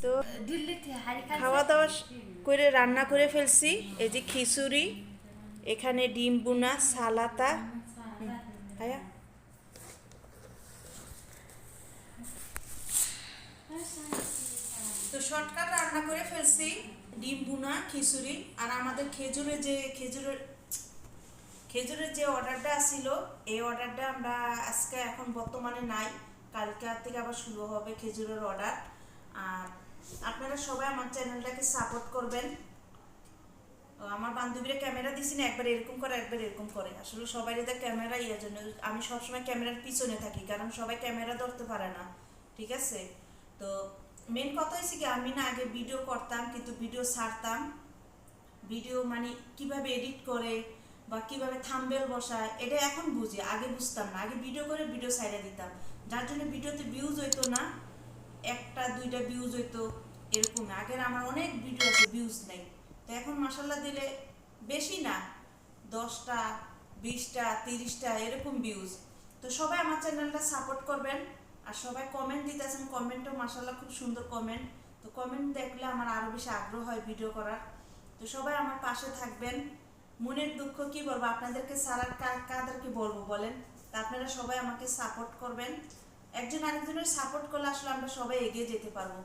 তো খাওয়া দাওয়া করে রান্না করে ফেলছি। এই যে খিচুড়ি, এখানে ডিম বুনা, সালাতা। ভাইয়া তো শর্টকাট রান্না করে ফেলছি, ডিম বুনা, খিচুড়ি। আর আমাদের খেজুরের যে অর্ডারটা ছিল, এই অর্ডারটা আমরা আজকে এখন বর্তমানে নাই, কালকে থেকে আবার শুরু হবে খেজুরের অর্ডার। আর আপনারা সবাই আমার চ্যানেলটাকে সাপোর্ট করবেন। আমার বান্ধবীরা ক্যামেরা দিছি না, একবার এরকম করে একবার এরকম করে, আসলে সবাই এটা ক্যামেরা ইয়ের জন্য আমি সবসময় ক্যামেরার পিছনে থাকি, কারণ সবাই ক্যামেরা ধরতে পারে না, ঠিক আছে? তো মেন কথা হয়েছে কি, আমি না আগে ভিডিও করতাম কিন্তু ভিডিও ছাড়তাম, ভিডিও মানে কিভাবে এডিট করে বা কিভাবে থাম্বনেল বসায় এটা এখন বুঝি, আগে বুঝতাম না। আগে ভিডিও করে ভিডিও সাইডে দিতাম, যার জন্য ভিডিওতে ভিউজ হইতো না, একটা দুইটা ভিউজ হইতো এরকম। আগের আমার অনেক ভিডিও আছে ভিউজ নেই, তো এখন মাসাল্লাহ দিলে বেশি না, 10টা 20টা 30টা এরকম ভিউজ। তো সবাই আমার চ্যানেলটা সাপোর্ট করবেন। আর সবাই কমেন্ট দিতেছেন, কমেন্টও মাসাল্লাহ খুব সুন্দর কমেন্ট। তো কমেন্ট দেখলে আমার আরও বেশি আগ্রহ হয় ভিডিও করার। তো সবাই আমার পাশে থাকবেন। মনের দুঃখ কি বলবো আপনাদেরকে, সারার কাদেরকে বলবো বলেন? তা আপনারা সবাই আমাকে সাপোর্ট করবেন। একজন আরেকজনের সাপোর্ট করলে আসলে আমরা সবাই এগিয়ে যেতে পারবো।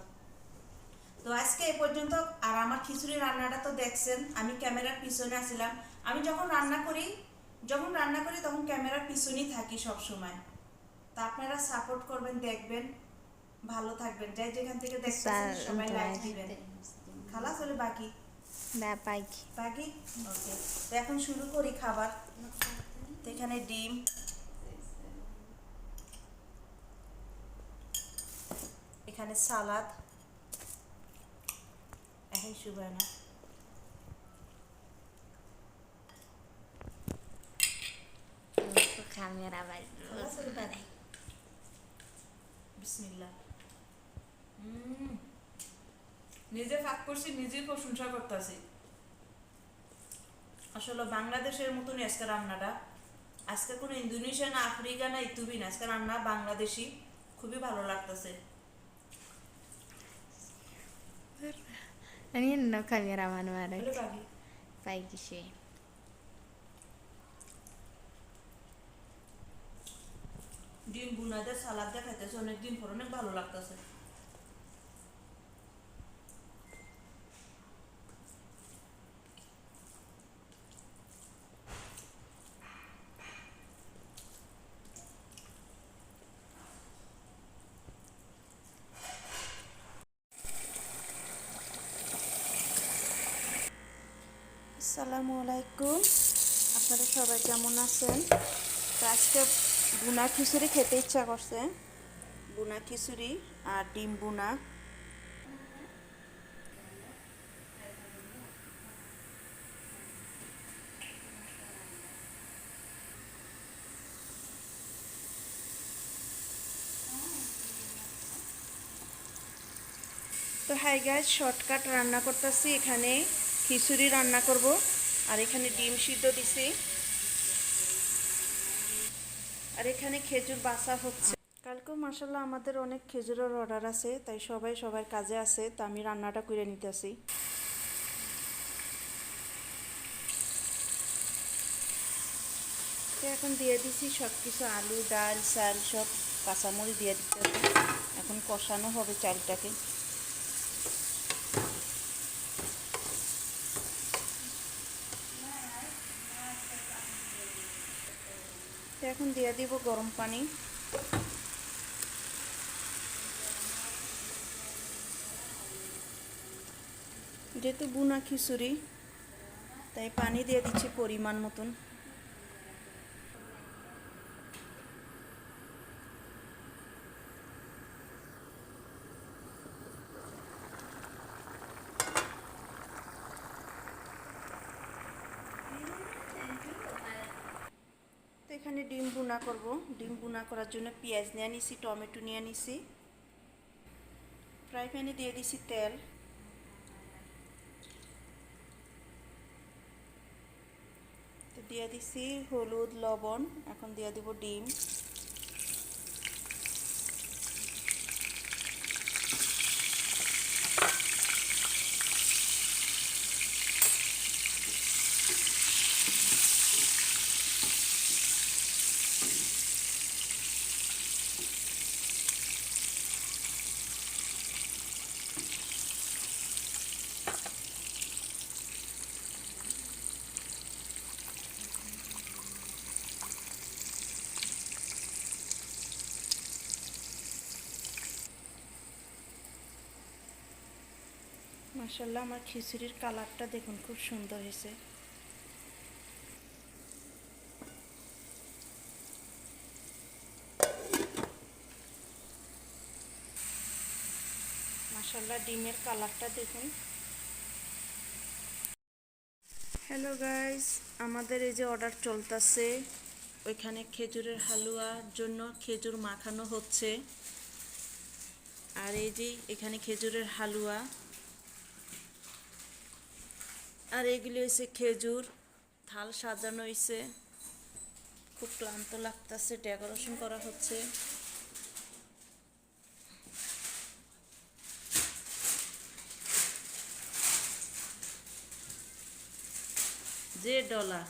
তো আজকে এ পর্যন্ত। আর আমার খিচুড়ি রান্নাটা তো দেখছেন, আমি ক্যামেরার পিছনে আসছিলাম। আমি যখন রান্না করি তখন ক্যামেরার পিছনেই থাকি সব সময়। তা আপনারা সাপোর্ট করবেন, দেখবেন, ভালো থাকবেন। যাই যেখান থেকে দেখছেন সবাই লাইক দিবেন। খালাস হলে বাকি বাকি ওকে। তো এখন শুরু করি খাবার। তো এখানে ডিম, এখানে সালাদ, এখন শুভায় না বিসমিল্লাহ। নিজে ফাঁক করছি, নিজেই প্রশংসা করতেছি। আসলে বাংলাদেশের মতনই আজকে রান্নাটা। আজকে কোনো ইন্দোনেশিয়া না, আফ্রিকা না, ইতুবি না, আজকে রান্না বাংলাদেশি। খুবই ভালো লাগতেছে। Ano yun, no? Cameraman হলে Marek. বাকি Paigi siya. ডিম বুনা দিয়ে সালাদ দিয়ে খাইতেছে, অনেকদিন পর অনেক ভালো লাগতেছে। আসসালামু আলাইকুম, আপনারা সবাই কেমন আছেন? তো আজকে বুনা খিচুড়ি খেতে ইচ্ছা করছে, বুনা খিচুড়ি আর ডিম বুনা। তো হাই গাইস, শর্টকাট রান্না করতেছি। এখানে খিচুড়ি রান্না করব, আর এখানে ডিম সিদ্ধ দিছি, আর এখানে খেজুর বাছা হচ্ছে। কালকেও মাসাল্লাহ আমাদের অনেক খেজুরের অর্ডার আছে, তাই সবাই সবার কাজে আছে, তো আমি রান্নাটা করে নিতেছি। তো এখন দিয়ে দিছি সব কিছু, আলু ডাল চাল সব কাঁচামরিচ দিয়ে দিতেছি। এখন কষানো হবে চালটাকে। তো এখন দিয়ে দিব গরম পানি। যেহেতু বুনা খিচুড়ি, তাই পানি দিয়ে দিচ্ছি পরিমাণ মতন। তো এখানে ডিম বুনা করব। ডিম বুনা করার জন্য পেঁয়াজ নিয়ে নিছি, টমেটো নিয়ে নিছি। ফ্রাই প্যানে দিয়ে দিছি তেল। তো দিয়ে দিছি হলুদ লবণ। এখন দিয়ে দিব ডিম। মাশাআল্লাহ, আমার খিচুড়ির কালারটা দেখুন, খুব সুন্দর হয়েছে। মাশাআল্লাহ, ডিমের কালারটা দেখুন। হ্যালো গাইস, আমাদের এই যে অর্ডার চলতেছে, ওইখানে খেজুরের হালুয়ার জন্য খেজুর মাখানো হচ্ছে। আর এই যে এখানে খেজুরের হালুয়া, আর এগুলি হয়েছে খেজুর, থাল সাজানো হয়েছে। খুব ক্লান্ত লাগতেছে, ডেকোরেশন করা হচ্ছে। যে ডলা